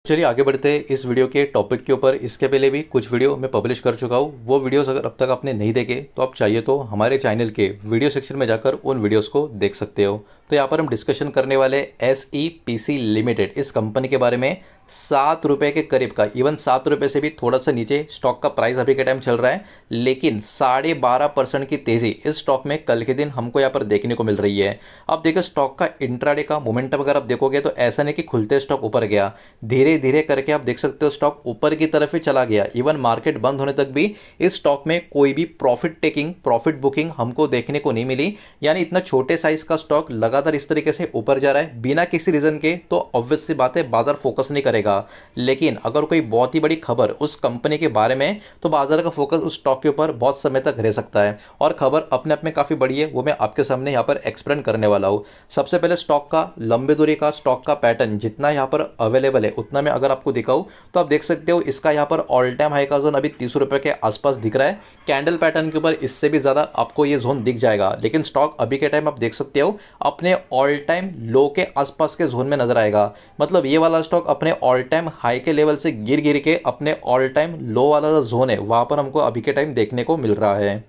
चलिए आगे बढ़ते हैं इस वीडियो के टॉपिक के ऊपर। इसके पहले भी कुछ वीडियो मैं पब्लिश कर चुका हूँ। वो वीडियोस अगर अब तक आपने नहीं देखे तो आप चाहिए तो हमारे चैनल के वीडियो सेक्शन में जाकर उन वीडियोस को देख सकते हो। तो यहाँ पर हम डिस्कशन करने वाले SEPC लिमिटेड इस कंपनी के बारे में। 7 रुपये के करीब का, इवन 7 रुपये से भी थोड़ा सा नीचे स्टॉक का प्राइस अभी के टाइम चल रहा है, लेकिन 12.5% की तेज़ी इस स्टॉक में कल के दिन हमको यहाँ पर देखने को मिल रही है। अब देखो स्टॉक का इंट्राडे का मोमेंटम अगर आप देखोगे तो ऐसा नहीं कि खुलते स्टॉक ऊपर गया, धीरे धीरे करके आप देख सकते हो स्टॉक ऊपर की तरफ ही चला गया। इवन मार्केट बंद होने तक भी इस स्टॉक में कोई भी प्रॉफिट टेकिंग, प्रॉफिट बुकिंग हमको देखने को नहीं मिली। यानी इतना छोटे साइज का स्टॉक लगातार इस तरीके से ऊपर जा रहा है बिना किसी रीजन के, तो ऑब्वियस सी बात है बाजार फोकस नहीं करेगा। लेकिन अगर कोई बहुत ही बड़ी खबर उस कंपनी के बारे में, तो बाजार का फोकस उस स्टॉक के ऊपर बहुत समय तक रह सकता है। और खबर अपने आप में काफी बड़ी है, वो मैं आपके सामने यहाँ पर एक्सप्लेन करने वाला हूँ। सबसे पहले स्टॉक का लंबे दूरी का स्टॉक का पैटर्न जितना यहाँ पर अवेलेबल है उतना मैं अगर आपको दिखाऊं तो आप देख सकते हो इसका यहाँ पर ऑल टाइम हाई का जोन अभी 30 रुपये के आसपास दिख रहा है। कैंडल पैटर्न के ऊपर इससे भी ज़्यादा आपको ये जोन दिख जाएगा, लेकिन स्टॉक अभी के टाइम आप देख सकते हो अपने ऑल टाइम लो के आसपास के जोन में नजर आएगा। मतलब ये वाला स्टॉक अपने ऑल टाइम हाई के लेवल से गिर गिर के अपने ऑल टाइम लो वाला जो जोन है वहाँ पर हमको अभी के टाइम देखने को मिल रहा है।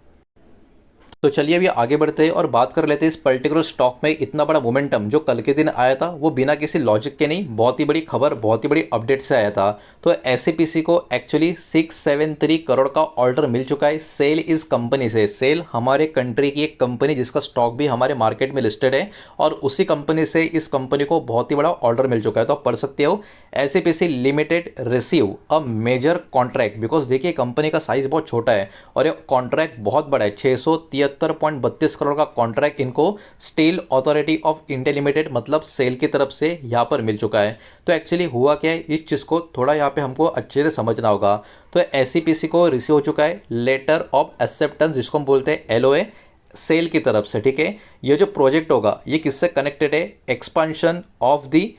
तो चलिए अभी आगे बढ़ते हैं और बात कर लेते हैं इस पर्टिकुलर स्टॉक में इतना बड़ा मोमेंटम जो कल के दिन आया था वो बिना किसी लॉजिक के नहीं, बहुत ही बड़ी खबर, बहुत ही बड़ी अपडेट से आया था। तो SEPC को एक्चुअली 673 करोड़ का ऑर्डर मिल चुका है सेल इस कंपनी से। सेल हमारे कंट्री की एक कंपनी जिसका स्टॉक भी हमारे मार्केट में लिस्टेड है, और उसी कंपनी से इस कंपनी को बहुत ही बड़ा ऑर्डर मिल चुका है। तो आप पढ़ सकते हो SEPC limited receive a major contract. Because देखिए कंपनी का साइज बहुत छोटा है और ये कॉन्ट्रैक्ट बहुत बड़ा है। 673.32 करोड़ का कॉन्ट्रैक्ट इनको steel authority of India limited मतलब सेल की तरफ से यहाँ पर मिल चुका है। तो एक्चुअली हुआ क्या है, इस चीज़ को थोड़ा यहाँ पे हमको अच्छे से समझना होगा। तो SEPC को रिसीव हो चुका है लेटर ऑफ एक्सेप्टेंस, जिसको हम बोलते हैं LOA, सेल की तरफ से। ठीक है, ये जो प्रोजेक्ट होगा ये किससे कनेक्टेड है, expansion of the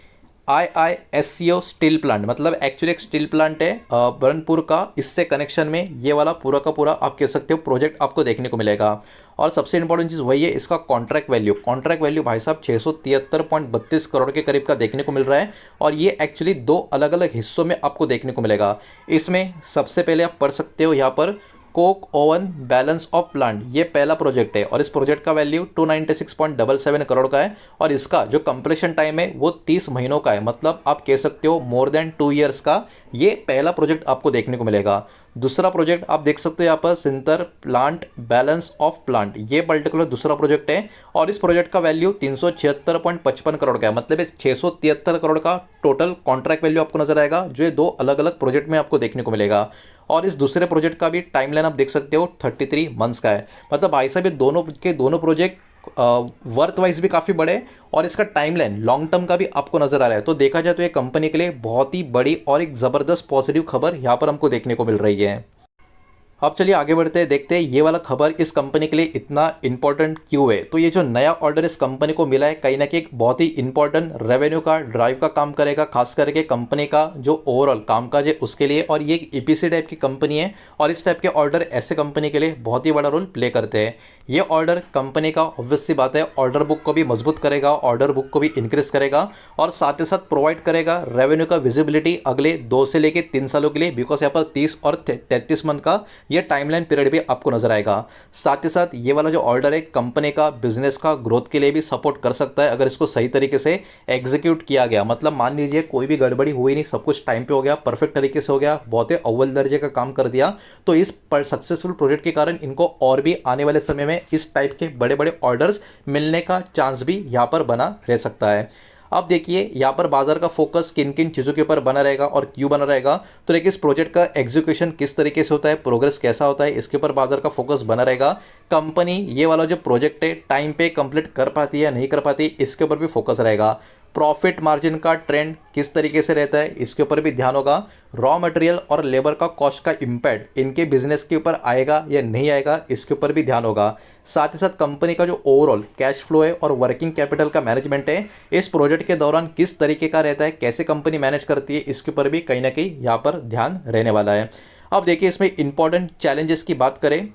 IISCO steel plant, मतलब एक्चुअली एक स्टील प्लांट है बरनपुर का, इससे कनेक्शन में ये वाला पूरा का पूरा आप कह सकते हो प्रोजेक्ट आपको देखने को मिलेगा। और सबसे इंपॉर्टेंट चीज़ वही है इसका कॉन्ट्रैक्ट वैल्यू। कॉन्ट्रैक्ट वैल्यू भाई साहब 673.32 करोड़ के करीब का देखने को मिल रहा है, और ये एक्चुअली दो अलग अलग हिस्सों में आपको देखने को मिलेगा। इसमें सबसे पहले आप पढ़ सकते हो यहाँ पर Coke oven balance of plant, ये पहला प्रोजेक्ट है और इस प्रोजेक्ट का वैल्यू 296.77 करोड़ का है, और इसका जो कंप्लीशन टाइम है वो 30 महीनों का है। मतलब आप कह सकते हो मोर देन 2 ईयर्स का ये पहला प्रोजेक्ट आपको देखने को मिलेगा। दूसरा प्रोजेक्ट आप देख सकते हो यहाँ पर सिंथर प्लांट बैलेंस ऑफ प्लांट, ये पर्टिकुलर दूसरा प्रोजेक्ट है, और इस प्रोजेक्ट का वैल्यू 376.55 करोड़ का है। मतलब 673 करोड़ का टोटल कॉन्ट्रैक्ट वैल्यू आपको नजर आएगा, जो ये दो अलग अलग प्रोजेक्ट में आपको देखने को मिलेगा। और इस दूसरे प्रोजेक्ट का भी टाइमलाइन आप देख सकते हो 33 मंथ्स का है। मतलब भाई साहब ये दोनों के दोनों प्रोजेक्ट वर्थ वाइज भी काफ़ी बड़े, और इसका टाइमलाइन लॉन्ग टर्म का भी आपको नजर आ रहा है। तो देखा जाए तो ये कंपनी के लिए बहुत ही बड़ी और एक ज़बरदस्त पॉजिटिव खबर यहाँ पर हमको देखने को मिल रही है। अब चलिए आगे बढ़ते हैं, देखते हैं ये वाला खबर इस कंपनी के लिए इतना इंपॉर्टेंट क्यों है। तो ये जो नया ऑर्डर इस कंपनी को मिला है कहीं ना कहीं एक बहुत ही इंपॉर्टेंट रेवेन्यू का ड्राइव का काम करेगा, खास करके कंपनी का जो ओवरऑल कामकाज है उसके लिए। और ये एक EPC टाइप की कंपनी है, और इस टाइप के ऑर्डर ऐसे कंपनी के लिए बहुत ही बड़ा रोल प्ले करते हैं। ये ऑर्डर कंपनी का ऑब्वियस सी बात है ऑर्डर बुक को भी मजबूत करेगा, ऑर्डर बुक को भी इंक्रीज करेगा, और साथ ही साथ प्रोवाइड करेगा रेवेन्यू का विजिबिलिटी अगले 2 से लेकर 3 सालों के लिए। बिकॉज यहाँ पर 30 और 33 मंथ का ये टाइमलाइन पीरियड भी आपको नजर आएगा। साथ ही साथ ये वाला जो ऑर्डर है कंपनी का बिजनेस का ग्रोथ के लिए भी सपोर्ट कर सकता है अगर इसको सही तरीके से एग्जीक्यूट किया गया। मतलब मान लीजिए कोई भी गड़बड़ी हुई नहीं, सब कुछ टाइम पे हो गया, परफेक्ट तरीके से हो गया, बहुत ही अव्वल दर्जे का काम कर दिया, तो इस सक्सेसफुल प्रोजेक्ट के कारण इनको और भी आने वाले समय में इस टाइप के बड़े बड़े ऑर्डर्स मिलने का चांस भी यहाँ पर बना रह सकता है। अब देखिए यहाँ पर बाजार का फोकस किन किन चीज़ों के ऊपर बना रहेगा और क्यों बना रहेगा। तो देखिए इस प्रोजेक्ट का एग्जीक्यूशन किस तरीके से होता है, प्रोग्रेस कैसा होता है, इसके ऊपर बाजार का फोकस बना रहेगा। कंपनी ये वाला जो प्रोजेक्ट है टाइम पे कंप्लीट कर पाती है या नहीं कर पाती, इसके ऊपर भी फोकस रहेगा। प्रॉफिट मार्जिन का ट्रेंड किस तरीके से रहता है, इसके ऊपर भी ध्यान होगा। रॉ मटेरियल और लेबर का कॉस्ट का इम्पैक्ट इनके बिजनेस के ऊपर आएगा या नहीं आएगा, इसके ऊपर भी ध्यान होगा। साथ ही साथ कंपनी का जो ओवरऑल कैश फ्लो है और वर्किंग कैपिटल का मैनेजमेंट है इस प्रोजेक्ट के दौरान किस तरीके का रहता है, कैसे कंपनी मैनेज करती है, इसके ऊपर भी कहीं ना कहीं यहाँ पर ध्यान रहने वाला है। अब देखिए इसमें इंपॉर्टेंट चैलेंजेस की बात करें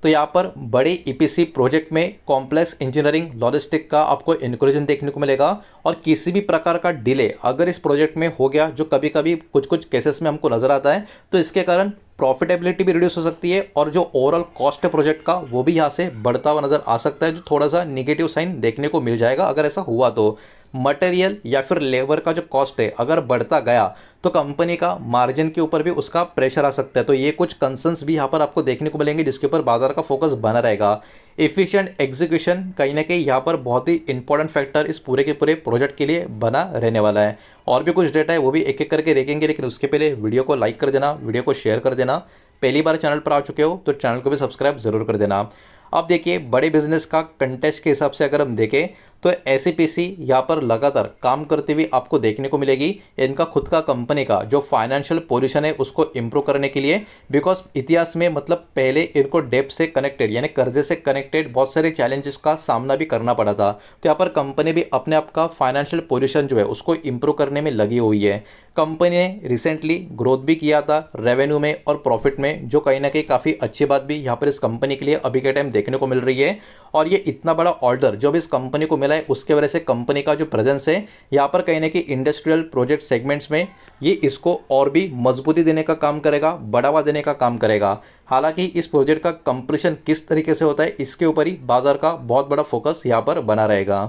तो यहाँ पर बड़े ईपीसी प्रोजेक्ट में कॉम्प्लेक्स इंजीनियरिंग लॉजिस्टिक का आपको इंक्लूजन देखने को मिलेगा। और किसी भी प्रकार का डिले अगर इस प्रोजेक्ट में हो गया, जो कभी कभी कुछ कुछ केसेस में हमको नजर आता है, तो इसके कारण प्रॉफिटेबिलिटी भी रिड्यूस हो सकती है और जो ओवरऑल कॉस्ट है प्रोजेक्ट का वो भी यहाँ से बढ़ता हुआ नजर आ सकता है, जो थोड़ा सा निगेटिव साइन देखने को मिल जाएगा अगर ऐसा हुआ तो। मटेरियल या फिर लेबर का जो कॉस्ट है अगर बढ़ता गया तो कंपनी का मार्जिन के ऊपर भी उसका प्रेशर आ सकता है। तो ये कुछ कंसर्न्स भी यहाँ पर आपको देखने को मिलेंगे जिसके ऊपर बाजार का फोकस बना रहेगा। एफिशिएंट एग्जीक्यूशन कहीं ना कहीं यहाँ पर बहुत ही इंपॉर्टेंट फैक्टर इस पूरे के पूरे प्रोजेक्ट के लिए बना रहने वाला है। और भी कुछ डेटा है वो भी एक एक करके देखेंगे, लेकिन उसके पहले वीडियो को लाइक कर देना, वीडियो को शेयर कर देना। पहली बार चैनल पर आ चुके हो तो चैनल को भी सब्सक्राइब जरूर कर देना। अब देखिए, बड़े बिजनेस का कंटेस्ट के हिसाब से अगर हम देखें तो एसईपीसी यहाँ पर लगातार काम करते हुए आपको देखने को मिलेगी। इनका खुद का कंपनी का जो फाइनेंशियल पोजीशन है उसको इंप्रूव करने के लिए, बिकॉज इतिहास में मतलब पहले इनको डेब्ट से कनेक्टेड यानी कर्जे से कनेक्टेड बहुत सारे चैलेंजेस का सामना भी करना पड़ा था। तो यहाँ पर कंपनी भी अपने आप का फाइनेंशियल पोजीशन जो है उसको इंप्रूव करने में लगी हुई है। कंपनी ने रिसेंटली ग्रोथ भी किया था रेवेन्यू में और प्रॉफिट में, जो कहीं ना कहीं काफ़ी अच्छी बात भी यहाँ पर इस कंपनी के लिए अभी के टाइम देखने को मिल रही है। और ये इतना बड़ा ऑर्डर जो भी इस कंपनी को मिला है उसके वजह से कंपनी का जो प्रेजेंस है यहाँ पर कहीं ना कहीं इंडस्ट्रियल प्रोजेक्ट सेगमेंट्स में ये इसको और भी मजबूती देने का काम करेगा, बढ़ावा देने का काम करेगा। हालांकि इस प्रोजेक्ट का कंप्लीशन किस तरीके से होता है इसके ऊपर ही बाजार का बहुत बड़ा फोकस यहाँ पर बना रहेगा।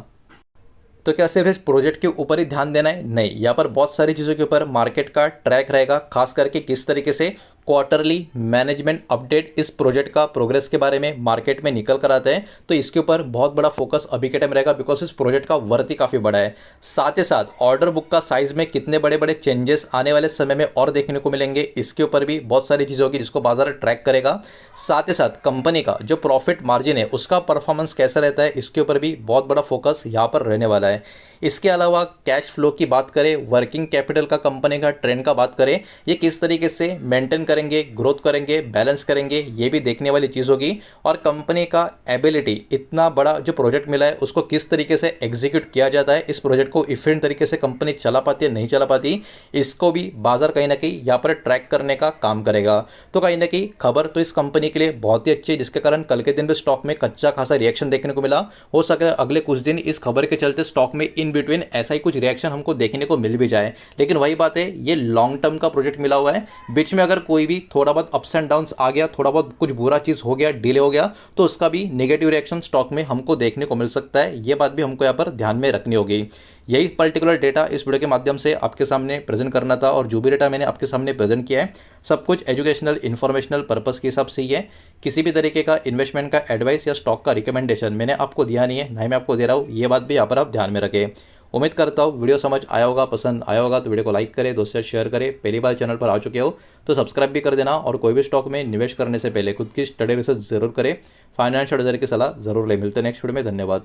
तो क्या सिर्फ इस प्रोजेक्ट के ऊपर ही ध्यान देना है? नहीं, यहाँ पर बहुत सारी चीज़ों के ऊपर मार्केट का ट्रैक रहेगा, खास करके किस तरीके से क्वार्टरली मैनेजमेंट अपडेट इस प्रोजेक्ट का प्रोग्रेस के बारे में मार्केट में निकल कर आते हैं। तो इसके ऊपर बहुत बड़ा फोकस अभी के टाइम रहेगा, बिकॉज इस प्रोजेक्ट का वर्थ ही काफ़ी बड़ा है। साथ ही साथ ऑर्डर बुक का साइज में कितने बड़े बड़े चेंजेस आने वाले समय में और देखने को मिलेंगे, इसके ऊपर भी बहुत सारी चीज़ होगी जिसको बाजार ट्रैक करेगा। साथ ही साथ कंपनी का जो प्रॉफिट मार्जिन है उसका परफॉर्मेंस कैसा रहता है इसके ऊपर भी बहुत बड़ा फोकस यहाँ पर रहने वाला है। इसके अलावा कैश फ्लो की बात करें, वर्किंग कैपिटल का कंपनी का ट्रेंड का बात करें, ये किस तरीके से मेंटेन करेंगे, ग्रोथ करेंगे, बैलेंस करेंगे, ये भी देखने वाली चीज़ होगी। और कंपनी का एबिलिटी, इतना बड़ा जो प्रोजेक्ट मिला है उसको किस तरीके से एग्जीक्यूट किया जाता है, इस प्रोजेक्ट को इफिशिएंट तरीके से कंपनी चला पाती है नहीं चला पाती, इसको भी बाजार कहीं ना कहीं यहाँ पर ट्रैक करने का काम करेगा। तो कहीं ना कहीं खबर तो इस कंपनी के लिए बहुत ही अच्छी है, जिसके कारण कल के दिन भी स्टॉक में कच्चा खासा रिएक्शन देखने को मिला। हो सके अगले कुछ दिन इस खबर के चलते स्टॉक में इन बिटवीन ऐसा ही कुछ रिएक्शन हमको देखने को मिल भी जाए, लेकिन वही बात है, ये लॉन्ग टर्म का प्रोजेक्ट मिला हुआ है। बीच में अगर कोई भी थोड़ा बहुत अप्स एंड डाउन्स आ गया, थोड़ा बहुत कुछ बुरा चीज़ हो गया, डिले हो गया, तो उसका भी नेगेटिव रिएक्शन स्टॉक में हमको देखने को मिल सकता है। ये बात भी हमको यहाँ पर ध्यान में रखनी होगी। यही पर्टिकुलर डेटा इस वीडियो के माध्यम से आपके सामने प्रेजेंट करना था, और जो भी डेटा मैंने आपके सामने प्रेजेंट किया है सब कुछ एजुकेशनल इन्फॉर्मेशनल पर्पस के हिसाब से ही है। किसी भी तरीके का इन्वेस्टमेंट का एडवाइस या स्टॉक का रिकमेंडेशन मैंने आपको दिया नहीं है, ना ही मैं आपको दे रहा हूँ। ये बात भी यहाँ पर आप ध्यान में रखें। उम्मीद करता हूँ वीडियो समझ आया होगा, पसंद आया होगा तो वीडियो को लाइक करें, दोस्तों से शेयर करें। पहली बार चैनल पर आ चुके हो तो सब्सक्राइब भी कर देना, और कोई भी स्टॉक में निवेश करने से पहले खुद की स्टडी रिसर्च जरूर करें, फाइनेंशियल एडवाइजर की सलाह जरूर ले। मिलते हैं नेक्स्ट वीडियो में, धन्यवाद।